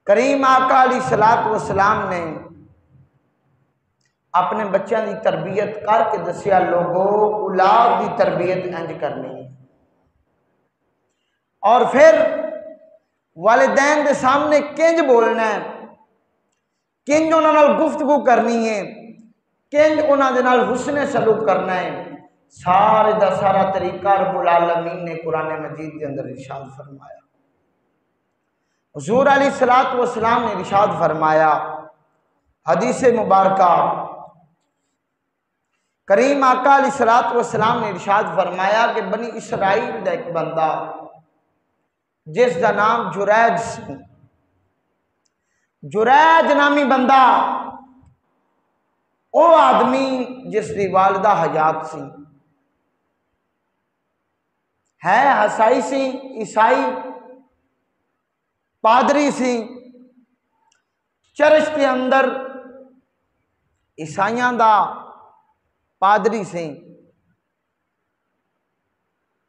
کریم آقا علیہ الصلوۃ والسلام نے اپنے بچوں کی تربیت کر کے دسیا لوگوں اولاد کی تربیت انج کرنی ہے، اور پھر والدین کے سامنے کنج بولنا ہے، کنج انہوں نے گفتگو کرنی ہے، کنج انہوں دے نال حسن سلوک کرنا ہے۔ سارے دا سارا طریقہ رب العالمین نے قرآن مجید کے اندر ارشاد فرمایا۔ حضور علیہ الصلوۃ والسلام نے ارشاد فرمایا، حدیث مبارکہ کریم آقا علیہ الصلوۃ والسلام نے ارشاد فرمایا کہ بنی اسرائیل دا ایک بندہ جس دا نام جریج سی، جریج نامی بندہ، او آدمی جس دی والدہ حیات سی، ہے عیسائی سی، عیسائی پادری سی، چرچ کے اندر عیسائیاں دا پادری سی،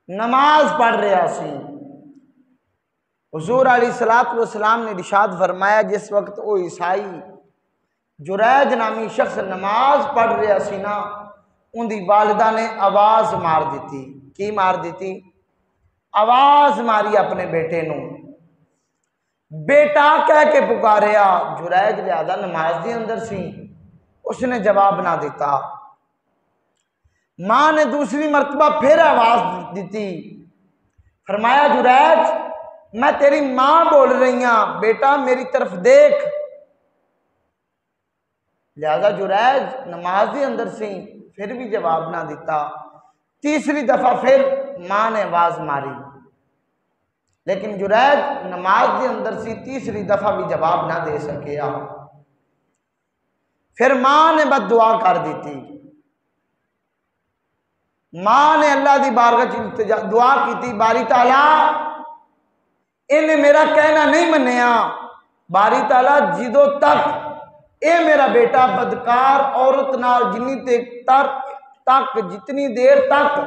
نماز پڑھ رہا سی۔ حضور علیہ الصلوۃ والسلام نے ارشاد فرمایا جس وقت وہ عیسائی جریج نامی شخص نماز پڑھ رہا سی نا، ان دی والدہ نے آواز مار دیتی۔ کی مار دیتی؟ آواز ماری اپنے بیٹے نو، بیٹا کہہ کے پکاریا، جریج زیادہ نماز دی اندر سی، اس نے جواب نہ دیتا۔ ماں نے دوسری مرتبہ پھر آواز دیتی، فرمایا جریج میں تیری ماں بول رہی ہوں، بیٹا میری طرف دیکھ۔ لہذا جریج نماز دی اندر سی، پھر بھی جواب نہ دیتا۔ تیسری دفعہ پھر ماں نے آواز ماری، لیکن جریج نماز دی اندر سی، تیسری دفعہ بھی جواب نہ دے سکیا۔ پھر ماں نے بد دعا کر دیتی، ماں نے اللہ دی بارگاہ دعا کی تھی، باری تعالیٰ انہیں میرا کہنا نہیں منیا، باری تعالیٰ جدوں تک اے میرا بیٹا بدکار عورت نال جتنی دیر تک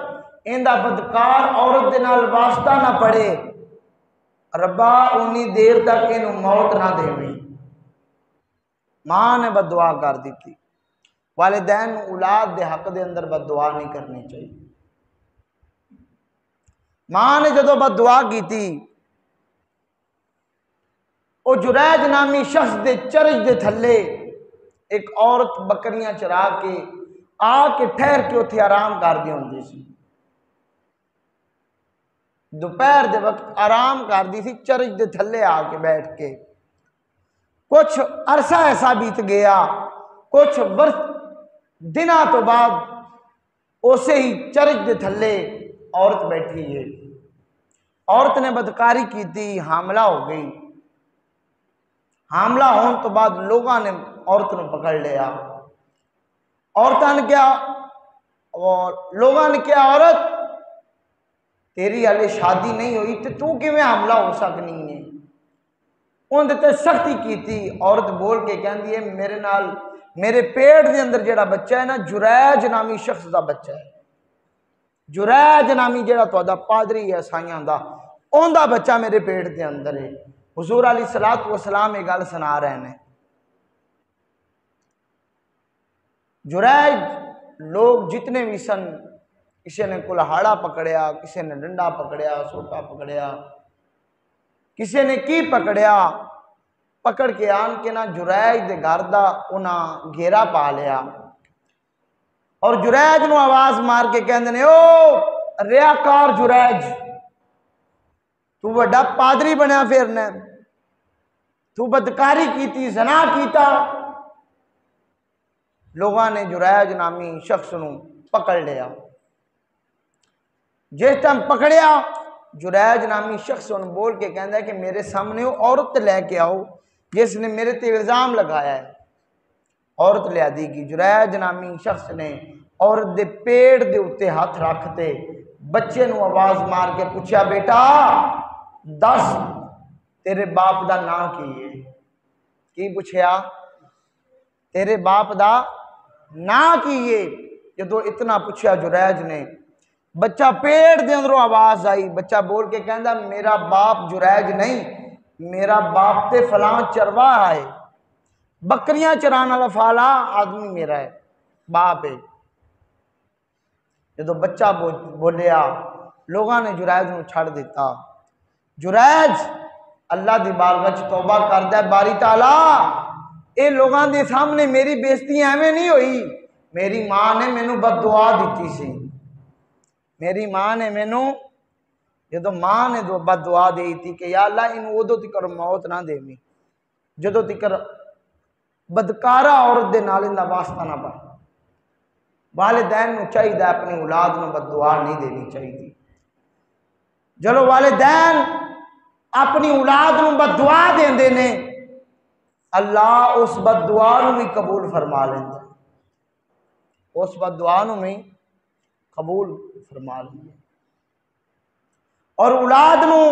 ایندہ بدکار عورت دے نال واسطہ نہ پڑے، ربا انی دیر تک انہوں موت نہ دے میں۔ ماں نے بد دعا کر دی تھی۔ والدین اولاد دے حق دے اندر بد دعا نہیں کرنی چاہیے۔ ماں نے جدو بد دعا کی تھی، او جریج نامی شخص دے چرچ دے تھلے ایک عورت بکریاں چرا کے آ کے ٹھہر کے اتھے آرام کر دی ہوندی سی۔ دوپہر دے وقت آرام کر دی سی، چرچ دے تھلے آ کے بیٹھ کے۔ کچھ عرصہ ایسا بیت گیا، کچھ دنوں تو بعد اسے ہی چرچ دے تھلے عورت بیٹھی ہے۔ عورت نے بدکاری کی تھی، حاملہ ہو گئی۔ حاملہ ہون تو بعد لوگوں نے عورت نے پکڑ لیا۔ عورتوں نے کیا، اور لوگوں نے کیا، عورت تیری ہلے شادی نہیں ہوئی تو کیویں حاملہ ہو سکنی ہے؟ ان تے سختی کی تھی۔ عورت بول کے کہندی ہے میرے نال میرے پیٹ دے اندر جڑا بچہ ہے نا، جریج نامی شخص دا بچہ ہے، جریج نامی جڑا تو دا پادری ہے عیسائیاں دا، اون دا بچہ میرے پیٹ دے اندر ہے۔ حضور علیہ الصلوۃ والسلام یہ گل سنا رہے ہیں۔ جریج لوگ جتنے بھی سن، کسی نے کلہاڑا پکڑیا، کسی نے ڈنڈا پکڑیا، سوٹا پکڑیا، کسی نے کی پکڑیا، پکڑ کے آن کے نا جریج دے گھر دا انہاں گھیرا پا لیا، اور جریج نو آواز مار کے کہندے نے او ریاکار جریج، تو بڑا پادری بنیا پھرنا، تو بدکاری کیتی، زنا کیتا۔ لوگوں نے جریج نامی شخص نو پکڑ لیا۔ جس ٹائم پکڑیا، جریج نامی شخص ان بول کے کہندا ہے کہ میرے سامنے وہ عورت لے کے آؤ جس نے میرے تے الزام لگایا ہے۔ عورت لیا دی گی۔ جریج نامی شخص نے عورت دے پیڑ دے اتے ہاتھ رکھتے بچے نو آواز مار کے پوچھا، بیٹا دس تیرے باپ دا نام کی ہے؟ کی پوچھیا؟ تیرے باپ دا نام کی ہے؟ جدو اتنا پوچھا جریج نے، بچہ پیڑ دے اندروں آواز آئی، بچہ بول کے کہندا میرا باپ جریج نہیں، میرا باپ تے فلاں چرواہ ہے، بکریاں چران والا فلاں آدمی میرا ہے، باپ ہے۔ جدو بچہ بولیا لوگاں نے جرائج نو چھڑ دیتا۔ جرائج اللہ دی بارگاہ چ توبہ کردا ہے، باری تعالی اے لوگاں دے سامنے میری بےزتی ایویں نہیں ہوئی، میری ماں نے مینوں بد دعا دیتی سی، میری ماں نے مینوں جدو ماں نے بد دعا دی تھی کہ یا اللہ انہوں ادو تکر موت نہ دیویں جدو تکر بدکارا عورت دے نال اندا واسطہ نہ پڑ۔ والدین نو چاہیے اپنی اولاد نو بد دعا نہیں دینی چاہیے۔ جلو والدین اپنی اولاد نو بد دعا دیندے نے، اللہ اس بد دعا نو بھی قبول فرما لیندا، اس بد دعا نو بھی قبول فرما لیندا۔ اور اولاد نو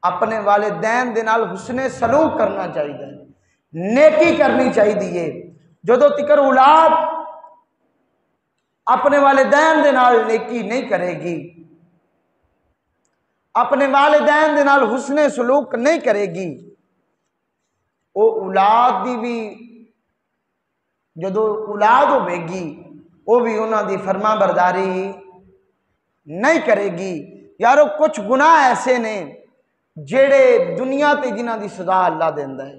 اپنے والدین دے نال حسن سلوک کرنا چاہیے، نیکی کرنی چاہیے۔ جدو تکر اولاد اپنے والدین دے نال نیکی نہیں کرے گی، اپنے والدین دے نال حسن سلوک نہیں کرے گی، وہ اولاد دی بھی جدو اولاد ہوے گی وہ بھی انہاں دی فرما برداری نہیں کرے گی۔ یارو کچھ گناہ ایسے نے جیڑے دنیا تے جنہاں دی سزا اللہ دیندا ہے،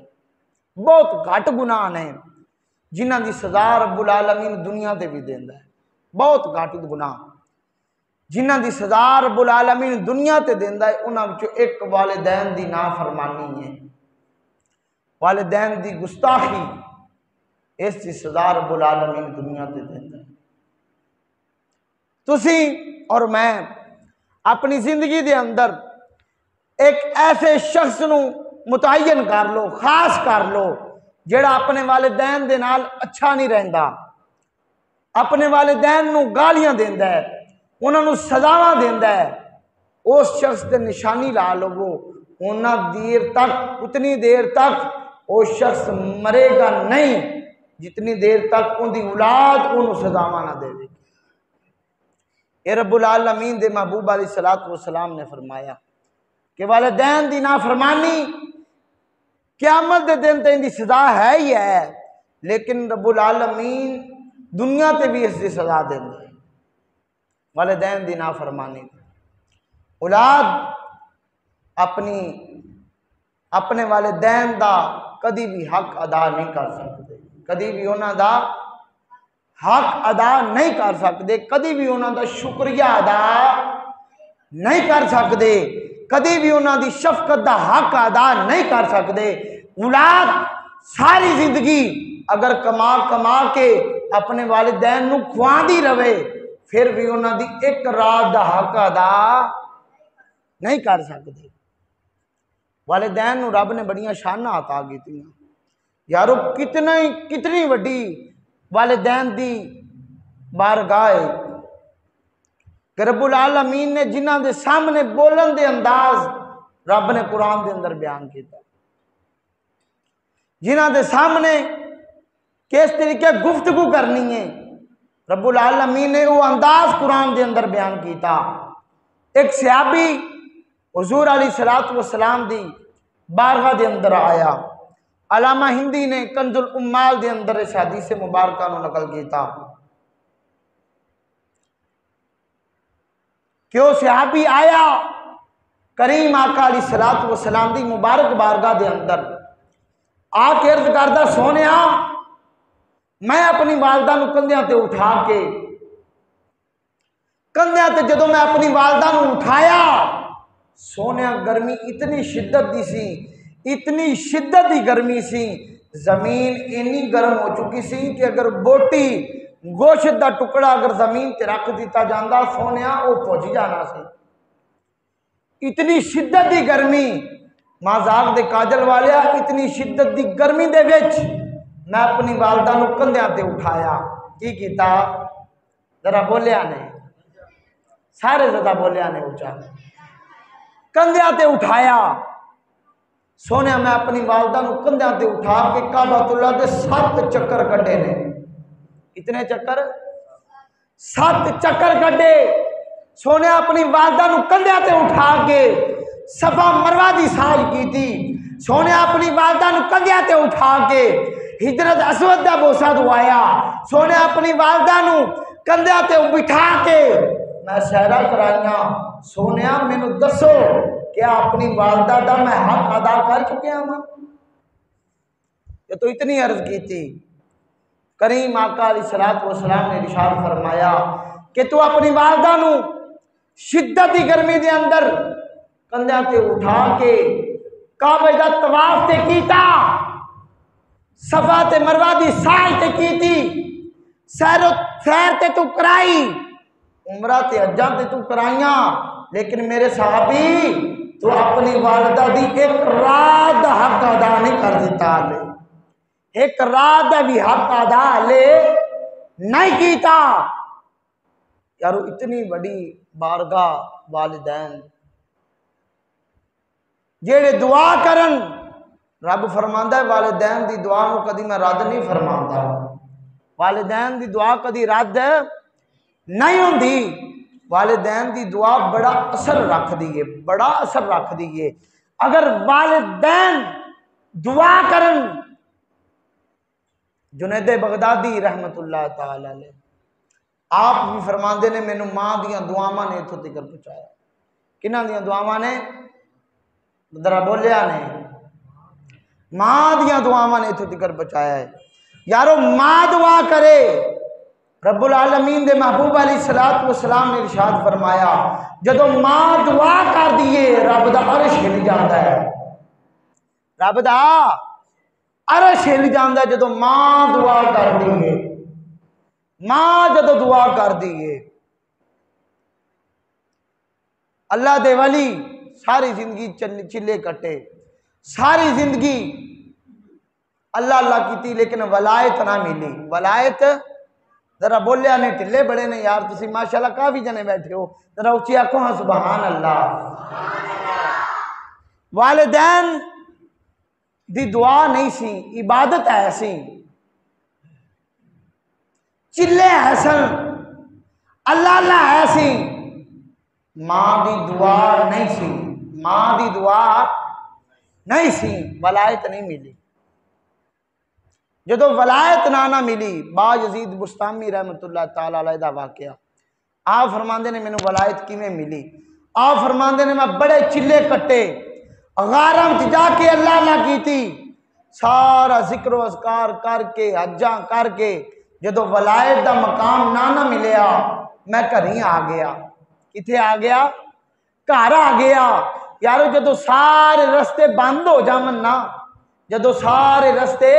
بہت گھٹ گناہ نے جنہاں دی سزا رب العالمین دنیا تے بھی دیندا ہے، بہت گھٹ گناہ جنہاں دی سزا رب العالمین دنیا تے دیندا ہے، انہاں وچوں ایک والدین دی نافرمانی ہے، والدین دی گستاخی، اس دی سزا رب العالمین دنیا تے دیندا ہے۔ تسی اور میں اپنی زندگی دے اندر ایک ایسے شخص نو متعین کر لو، خاص کر لو جڑا اپنے والدین دے نال اچھا نہیں رہندا، اپنے والدین نو گالیاں دیندا ہے، انہاں نو سزاواں دیندا ہے، اس شخص تے نشانی لا لو، اتنی دیر تک وہ شخص مرے گا نہیں جتنی دیر تک ان دی اولاد انہوں سزاواں نہ دے گی۔ اے رب العالمین دے محبوب علیہ السلام نے فرمایا کہ والدین دی نافرمانی قیامت دے دن تے ان دی سزا ہے ہی ہے، لیکن رب العالمین دنیا تے بھی اس دی سزا دیندا ہے۔ والدین دی نافرمانی اولاد اپنے والدین دا کدی بھی حق ادا نہیں کر سکتے، کدی بھی انہاں دا حق ادا نہیں کر سکتے، کدی بھی انہاں دا شکریہ ادا نہیں کر سکتے، کدی بھی انہاں دی شفقت دا حق ادا نہیں کر سکتے۔ اولاد ساری زندگی اگر کما کے اپنے والدین نو کھواندی رہے پھر بھی انہاں دی ایک رات دا حق ادا نہیں کر سکتے۔ والدین نو رب نے بڑیاں شاناں عطا کیتیاں، یارو کتنی وڈی والدین دی بارگاہ ہے کہ رب العالمین نے جنہاں دے سامنے بولن دے انداز رب نے قرآن دے اندر بیان کیتا، جنہاں دے سامنے کس طریقے گفتگو کرنی ہے رب العالمین نے وہ انداز قرآن دے اندر بیان کیتا۔ ایک صحابی حضور علیہ السلام دی بارگاہ دے اندر آیا، علامہ ہندی نے کنز الامال دے اندر اس حدیث مبارکہ نو نقل کیتا کہ وہ صحابی آیا کریم آقا علیہ السلام دی مبارک بارگاہ دے اندر آ کے عرض کردہ، سونیا میں اپنی والدہ نو کندھیاں تے اٹھا کے کندھیاں تے جدوں میں اپنی والدہ نو اٹھایا، سونیا گرمی اتنی شدت دی سی، اتنی شدت دی گرمی سی، زمین اتنی گرم ہو چکی سی کہ اگر بوٹی گوشت دا ٹکڑا اگر زمین تے رکھ دیتا جاندہ سونیا وہ پہنچ جانا سی، اتنی شدت دی گرمی۔ مازاق دے کاجل والیا اتنی شدت دی گرمی دے وچ میں اپنی والدہ نو کندھیاں تے اٹھایا، کی کیتا؟ ذرا بولیا نے سارے زدہ بولیا نے اچھا، کندھیاں تے اٹھایا۔ سونیا میں اپنی والدہ نو کندھیاں تے اٹھا کے کعبۃ اللہ دے 7 چکر کڈے نے، اتنے چکر 7 چکر کڈے۔ سونیا اپنی والدہ نو کندھیاں تے اٹھا کے صفا مروا دی ساج کی تھی سونے اپنی والدہ نو کندھیاں تے اٹھا کے ہجرت اسود دا بوسا دوایا سونے اپنی والدہ نو کندھیاں تے بٹھا کے میں سیرا کرائیاں سونے مینوں دسو کیا اپنی والدہ دا میں حق ادا کر چکیا ہوں یہ تو اتنی عرض کی تھی کریم آقا علیہ السلام نے ارشاد فرمایا کہ تو اپنی والدہ نو شدت دی گرمی دے اندر کندھیاں تے اٹھا کے کعبہ دا طواف تے کیتا صفا تے مروہ دی سعی تے کیتی سیر تے تو کرائی عمرہ تے حجاں تے تو کرائیاں لیکن میرے صحابی تو اپنی والدہ دی ایک رات دا حق ادا نہیں کر دیتا لے ایک رات دا بھی حق ادا لے نہیں کیتا یارو اتنی بڑی بارگاہ والدین جیڑے دعا کرن رب فرماندا ہے والدین دی دعا نو کدی میں رد نہیں فرماندا والدین دی دعا کدی رد نہیں ہوندی والدین دی دعا بڑا اثر رکھ دیئے بڑا اثر رکھ دیئے اگر والدین دعا کرن جنید بغدادی رحمت اللہ تعالی علیہ آپ بھی فرماندے نے مینوں ماں دیاں دعاواں نے اتھوں تک پہنچایا کنہاں دیاں دعاواں نے ذرا بولیا نے ماں دیاں دعاواں نے اتھوں تک پہنچایا ہے یارو ماں دعا کرے رب العالمین دے محبوب علیہ السلام نے ارشاد فرمایا جدو ماں دعا کر دیئے رب دا عرش ہل جاندا ہے رب دا عرش ہل جاندا ہے جدو ماں دعا کر دیئے ماں جدو دعا کر دیئے اللہ دے ولی ساری زندگی چلے کٹے ساری زندگی اللہ اللہ کی تھی لیکن ولایت نہ ملی ولایت ذرا بولیا نے ٹلے بڑے نے یار تسی ماشاءاللہ کافی جنے بیٹھے ہو ذرا اچھی آنکھوں ہاں سبحان اللہ والدین دی دعا نہیں سی عبادت ایسی چلے ایسن اللہ اللہ ایسی ماں دی دعا نہیں سی ماں دی دعا نہیں سی ولایت نہیں ملی جدو ولایت نہ ملی با یزید بستامی رحمت اللہ تعالی علیہ دا واقعہ آپ فرماندے نے مینوں ولایت کی میں ملی آپ فرماندے نے میں بڑے چلے کٹے غارم جا کے اللہ نہ کی تھی سارا ذکر و اذکار کر کے حجاں کر کے جدو ولایت دا مقام نہ ملیا میں گھر ہی آ گیا کتھے آ گیا گھر آ گیا یارو جدو سارے رستے بند ہو جامن نا جدو سارے رستے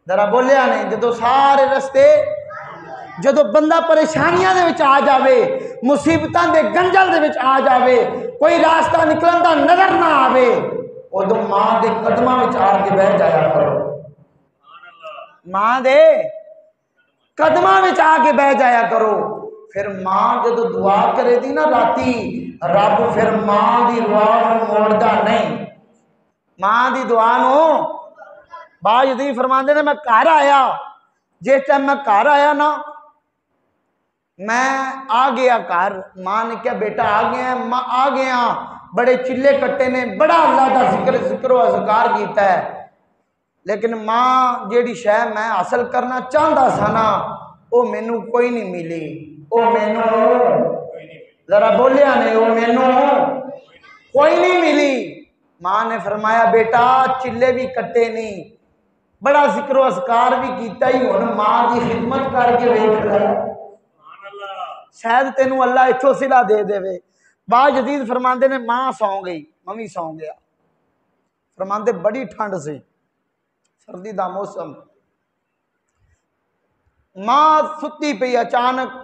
ذرا بولیا نہیں جدو سارے رستے جدو بندہ پریشانیاں دے وچ آ جاوے مصیبتاں دے گنجل دے وچ آ جاوے کوئی راستہ نکلن دا نظر نہ آوے ادو ماں دے قدماں وچ آ کے بیٹھ جایا کرو ماں دے قدماں وچ آ کے بیٹھ جایا کرو پھر ماں جدو دعا کرے دی نا راتی رب پھر ماں دی دعا نو موڑدا نہیں ماں دی دعا نو با یزید فرماندے نے میں گھر آیا جس ٹائم میں گھر آیا نا میں آ گیا گھر ماں نے کہا بیٹا آ گیا ماں آ گیا بڑے چلے کٹے نے بڑا اللہ دا ذکر و اذکار کیتا ہے لیکن ماں جیڑی شے میں حاصل کرنا چاہتا سا نا وہ مینوں کوئی نہیں ملی وہ مینوں ذرا بولیا نہیں وہ مینوں کوئی نہیں ملی ماں نے فرمایا بیٹا چلے بھی کٹے نہیں بڑا ذکر و اذکار بھی کیتا ہی ہن ماں دی خدمت کر کے ویکھ لے شاید تینوں اللہ اتھوں صلہ دے دے وے با یزید فرماندے نے ماں سو گئی ممی سو گیا فرماندے بڑی ٹھنڈ سی سردی دا موسم ماں ستی پئی اچانک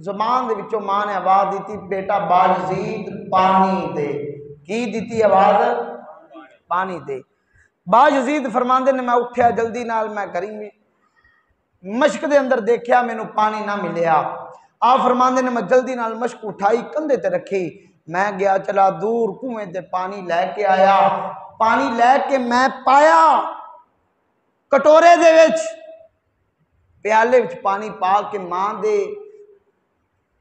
زبان دے وچوں ماں نے آواز دیتی بیٹا با یزید پانی دے کی دیتی آواز پانی دے با یزید فرماندے نے میں اٹھیا جلدی نال میں کری مشک دے اندر دیکھیا مینوں پانی نہ ملیا آپ فرماندے نے میں جلدی نال مشک اٹھائی کندھے تے رکھی میں گیا چلا دور کنویں تے پانی لے کے آیا پانی لے کے میں پایا کٹورے دے وچ پیالے وچ پانی پا کے ماں دے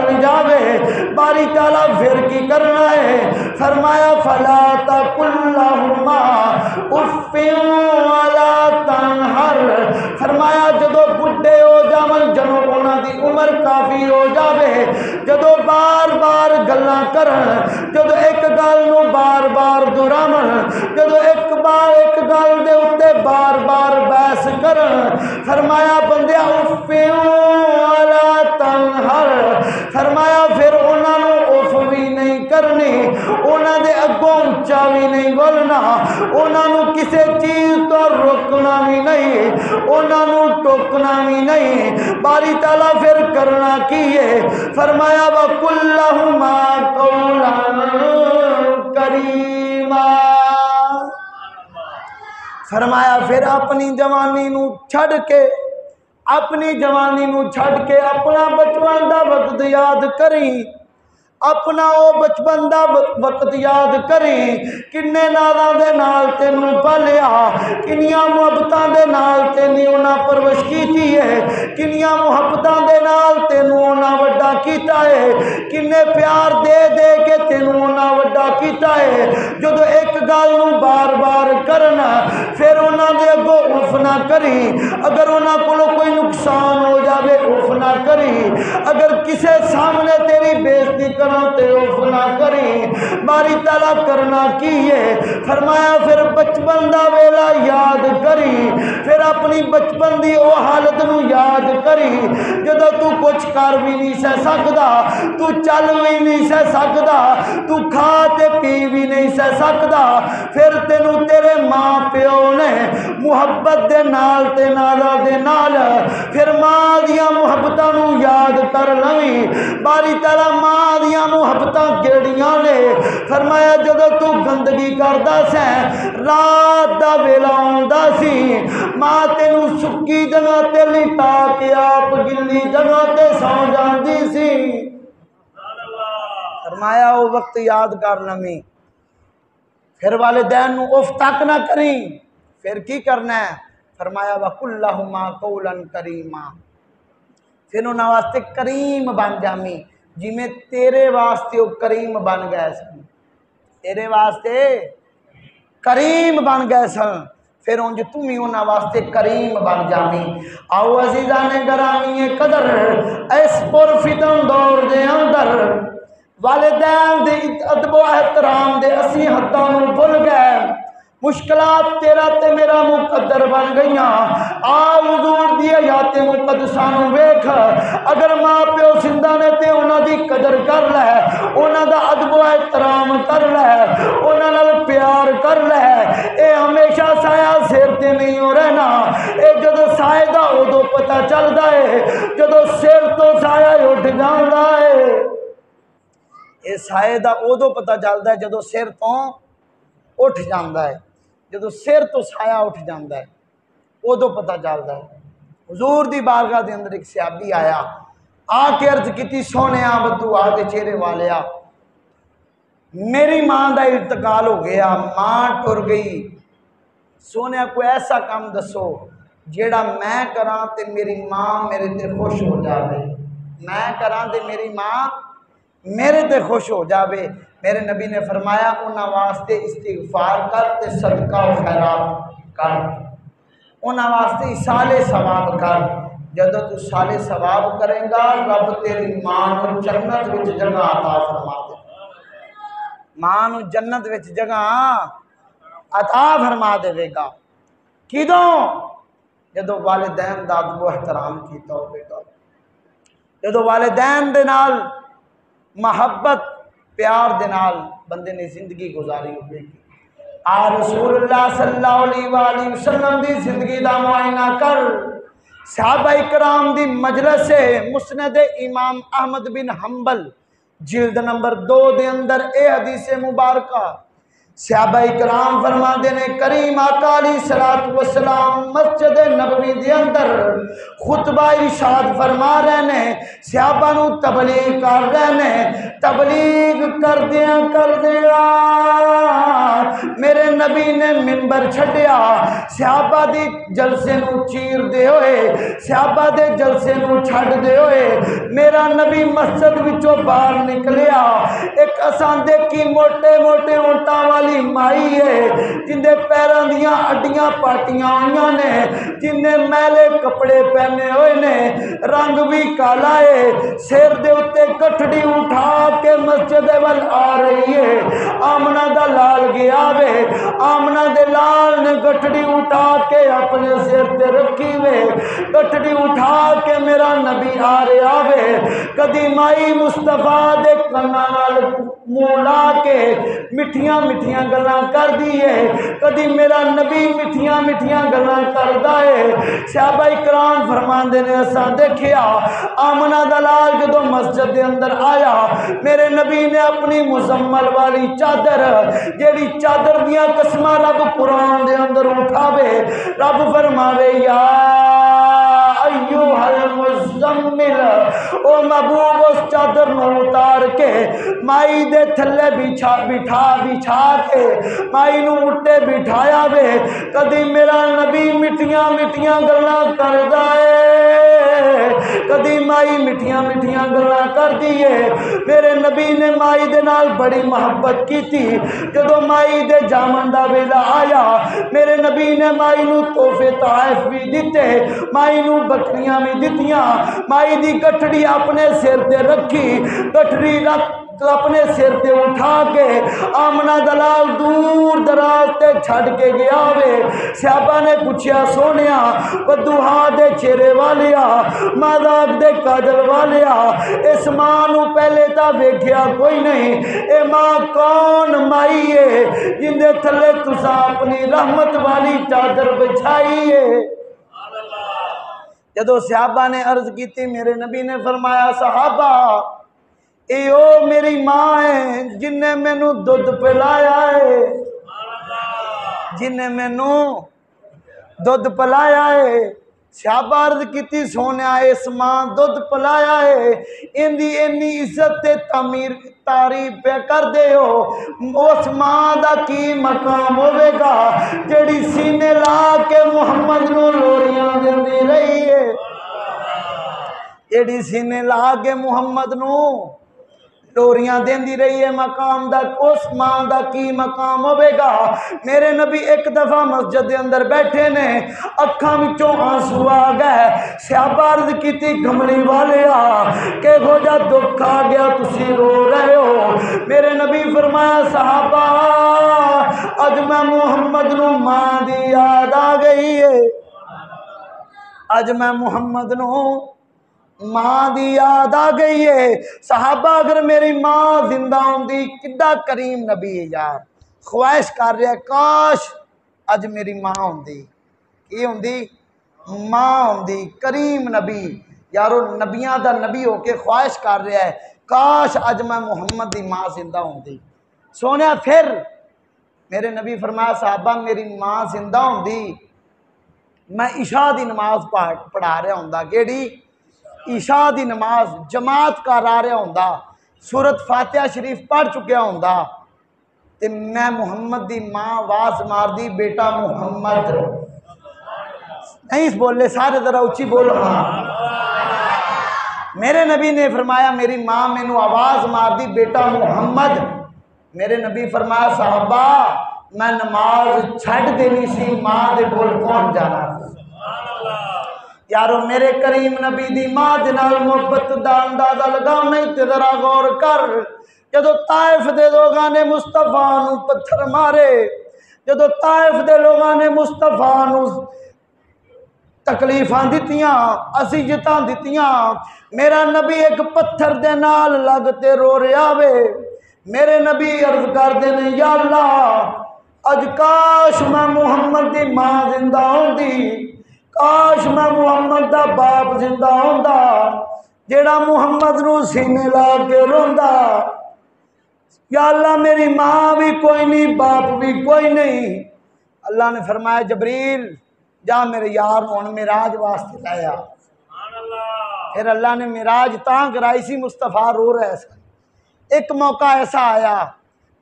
چل جاوے باری تعالیٰ پھر کی کرنا ہے؟ فرمایا فلا تقل لہما اف ولا تنہر، فرمایا جدو بڈھے ہو جاون، جدو انہاں دی عمر کافی ہو جاوے، جدو بار بار گلاں کرن، جدو ایک گل نو بار بار دہراون، جدو ایک گل دے اوتے بار بار بحث کرن، فرمایا بندیا اف ولا تنہر، فرمایا پھر انہاں نو اف بھی نہیں کرنی، انہاں دے اگوں اونچا بھی نہیں بولنا، انہاں نو کسے چیز تو روکنا بھی نہیں، انہاں نو ٹوکنا بھی نہیں۔ باری تعالیٰ پھر کرنا کی ہے؟ فرمایا وَقُلْ لَهُمَا قَوْلًا کریما، فرمایا پھر اپنی جوانی نو چھڑ کے، اپنی جوانی نو چھڑ کے اپنا بچپن دا وقت یاد کریں، اپنا او بچپن دا وقت یاد کریں، کنے نالاں دے نال تینوں پالیا، کنیاں محبتاں دے نال تینوں انہاں پرورش کیتی ہے، کنیاں محبتاں دے نال تینوں انہاں وڈا کیتا ہے، کنے پیار دے دے کے تینوں انہاں وڈا کیتا ہے۔ جدو ایک گل نوں بار بار کرنا، پھر انہاں دے اگوں اف نہ کری، اگر انہاں کولوں کوئی نقصان ہو جاوے اف نہ کری، اگر کسے سامنے تیری بےزتی کر تے اف نہ کری۔ باری تعالیٰ کرنا کی ہے؟ فرمایا پھر بچپن دا ویلا یاد کری، پھر اپنی بچپن دی او حالت نو یاد کری جدو تو کچھ کر بھی نہیں سہ سکدا، تو چل بھی نہیں سہ سکدا، تو کھا تے پی بھی نہیں سہ سکدا، پھر تینوں تیرے ماں پیو نے محبت دے نال تے نالا دے نال پھر ماں دیاں محبتاں نو یاد کر لویں۔ باری تعالیٰ ماں دیاں محبتاں کیڑیاں نے؟ فرمایا جدو تو گندگی کردا سیں، رات دا ویلا ہوندا سی، ماں تینوں سکی جگہ تے لٹا کے آپ گلی جگہ تے سو جاندی سی، فرمایا وہ وقت یاد کر لویں۔ پھر والدین نو اف تک نہ کریں، پھر کی کرنا ہے؟ فرمایا وَقُلْ لَهُمَا قَوْلًا کریما، پھر انہاں واسطے کریم بن جامی، جی میں تیرے واسطے وہ کریم بن گئے سن، تیرے واسطے کریم بن گئے سن، پھر انج تم ہی انہاں واسطے کریم بن جامی۔ آؤ عزیزان گرامی قدر، اس پر فتن دور دے اندر والدین دے ادب و احترام دے اسی حداں نو بھول گئے، مشکلات تیرا تے میرا مقدر بن گئیاں۔ آ حضور دی حیات مقدسہ نو ویکھ، اگر ماں پیو زندہ نے تے انہاں دی قدر کر لے، انہاں دا ادب و احترام کر لے، انہاں نال پیار کر لے، اے ہمیشہ سایہ سر تے نہیں ہو رہنا، اے جدو سائے دا ادو پتہ چلدا ہے جدو سر تو سایہ اٹھ جاندا ہے، اے سائے دا ادو پتہ چلدا ہے جدو سر تو اٹھ جاندا ہے، جدو سر تو سایہ اٹھ جاندا ہے ادو پتہ چلدا ہے۔ حضور دی بارگاہ دے اندر ایک صحابی آیا، آ کے عرض کیتی سونیا بدو آ دے چہرے والیا، میری ماں دا انتقال ہو گیا، ماں ٹر گئی، سونیا کوئی ایسا کام دسو جیڑا میں کراں تے میری ماں میرے تے خوش ہو جاوے، میں کراں تے میری ماں میرے تے خوش ہو جاوے۔ میرے نبی نے فرمایا انہاں واسطے استغفار کر تے صدقہ و خیرات کر، انہاں واسطے اصال ثواب کر، جدو تو سال ثواب کریں گا رب تیری ماں نو جنت وچ جگہ عطا فرما دے، ماں نو جنت وچ جگہ عطا فرما دے گا۔ کدوں؟ جدو والدین دا ادب و احترام کیتا ہوئے گا، جدو والدین دے نال محبت پیار دے نال بندے نے زندگی گزاری ہوئے گی۔ آ رسول اللہ صلی اللہ علیہ وآلہ وسلم دی زندگی دا معائنہ کر، صحابہ اکرام دی مجلس مسند امام احمد بن حنبل جلد نمبر 2 دے اندر اے حدیث مبارکہ صحابہ اکرام فرما دینے کریم آقا علیہ السلام مسجد نبوی دے اندر خطبہ ارشاد فرما رہنے، صحابہ نو تبلیغ کر رہنے، تبلیغ کر دیا میرے نبی نے منبر چھڈیا صحابہ دی جلسے نو چیر دے ہوئے صحابہ دے جلسے نو چھڈ دے ہوئے میرا نبی مسجد وچوں باہر نکلیا ایک اساں دیکھی موٹے موٹے اونٹاں والی مائی ہے جن دے پیراں دیاں اڈیاں پاٹیاں ہوئیاں نے جن نے میلے کپڑے پہنے ہوئے نے رنگ بھی کالا ہے سر دے اتے گٹھڑی اٹھا کے مسجد وال آ رہی ہے آمنہ دا لال گیا وے آمنہ دے لال نے گٹھڑی اٹھا کے اپنے سر تے رکھی وے گٹھڑی اٹھا کے میرا نبی آ رہا وے کدی مائی مصطفیٰ دے کنا نال منہ لا کے مٹھیاں مٹھیاں گلاں کر دیئے کدی میرا نبی مٹھیاں مٹھیاں گلاں کر دائے صحابہ اکرام فرماندے نے اساں دیکھیا آمنہ دلال جدو مسجد دے اندر آیا میرے نبی نے اپنی مزمل والی چادر جیڑی چادر دیاں قسمہ رب قرآن دے اندر اٹھاوے رب فرماوے یا ایوہ المزمل او محبوب اس چادر نو اتار کے مائی دے تھلے بچھا کے مائی نو اٹھے بٹھایا وے کدی میرا نبی مٹیاں مٹیاں گلاں کر دائے کدی مائی مٹیاں مٹیاں گلاں کر دیئے میرے نبی نے مائی دے نال بڑی محبت کی تھی جدو مائی دے جامن دا ویلا آیا میرے نبی نے مائی نو تحفے تحائف بھی دیتے مائی نو بکریاں بھی دیتیاں مائی دی گٹھڑی اپنے سر تے رکھی گٹھڑی رکھ اپنے سر تے اٹھا کے آمنہ دلال دور دراز تے چھڑ کے گیا وے صحابہ نے پوچھیا سونیا بدوہا دے چہرے والیا ماداغ دے کاجل والیا اس ماں نو پہلے تا ویکھیا کوئی نہیں اے ماں کون مائی ہے جن دے تھلے تسا اپنی رحمت والی چادر بچھائی ہے جدو صحابہ نے عرض کی تھی میرے نبی نے فرمایا صحابہ ایو میری ماں ہے جن نے مینو دودھ پلایا ہے جن نے مینو دودھ پلایا ہے صحابہ عرض کی تھی سونیا اس ماں دودھ پلایا ہے اندی انی عزت تے تعریف پہ کر دے ہو اس ماں دا کی مقام ہوئے گا جیڑی سینے لا کے محمد نو لوریاں دیندی رہی ہے جیڑی سینے لا کے محمد نو لوریاں دیندی رہی ہے مقام دا اس ماں دا کی مقام ہوئے گا میرے نبی ایک دفعہ مسجد دے اندر بیٹھے نے اکھاں وچوں آنسو آ گئے صحابہ عرض کی تھی گھمڑی والے کہ ہو جا دکھ آ گیا تسی رو رہے ہو میرے نبی فرمایا صحابہ اج میں محمد نو ماں دی یاد آ گئی ہے اج میں محمد نو ماں دی یاد آ گئی ہے صحابہ اگر میری ماں زندہ ہوندی کڈا کریم نبی ہے یار خواہش کر رہا ہے کاش اج میری ماں ہوندی کی ہوندی ماں ہوندی کریم نبی یارو نبیاں دا نبی ہو کے خواہش کر رہا ہے کاش اج میں محمد دی ماں زندہ ہوندی سونیا پھر میرے نبی فرمایا صحابہ میری ماں زندہ ہوندی میں عشاء دی نماز پڑھا رہا ہوندا کیڑی عشاء دی نماز جماعت کر رہا ہوندا سورت فاتحہ شریف پڑھ چکیا ہوندا تے میں محمد دی ماں آواز مار دی بیٹا محمد نہیں بولے سارے ذرا اچھی بولو ہاں میرے نبی نے فرمایا میری ماں مینو آواز مار دی بیٹا محمد میرے نبی فرمایا صحابہ میں نماز چھڑ دینی سی ماں دے کول کون جانا یارو میرے کریم نبی دی ماں دے نال محبت دا اندازہ لگاؤ نہیں تے ذرا غور کر جدو طائف دے لوگاں نے مصطفیٰ نو پتھر مارے جدو طائف دے لوگاں نے مصطفیٰ نو تکلیفاں دتیاں اذیتاں دتیاں میرا نبی ایک پتھر دے نال لگتے رو رہا وے میرے نبی عرض کر دے نے یا اللہ اج کاش میں محمد دی ماں زندہ ہوندی کاش میں محمد دا باپ زندہ ہوندا جیڑا محمد نو سینے لا کے روندا یا اللہ میری ماں بھی کوئی نہیں باپ بھی کوئی نہیں اللہ نے فرمایا جبریل جا میرے یار ہوں معراج واسطے لایا پھر اللہ نے معراج تاں کرائی سی مصطفیٰ رو رہے سن ایک موقع ایسا آیا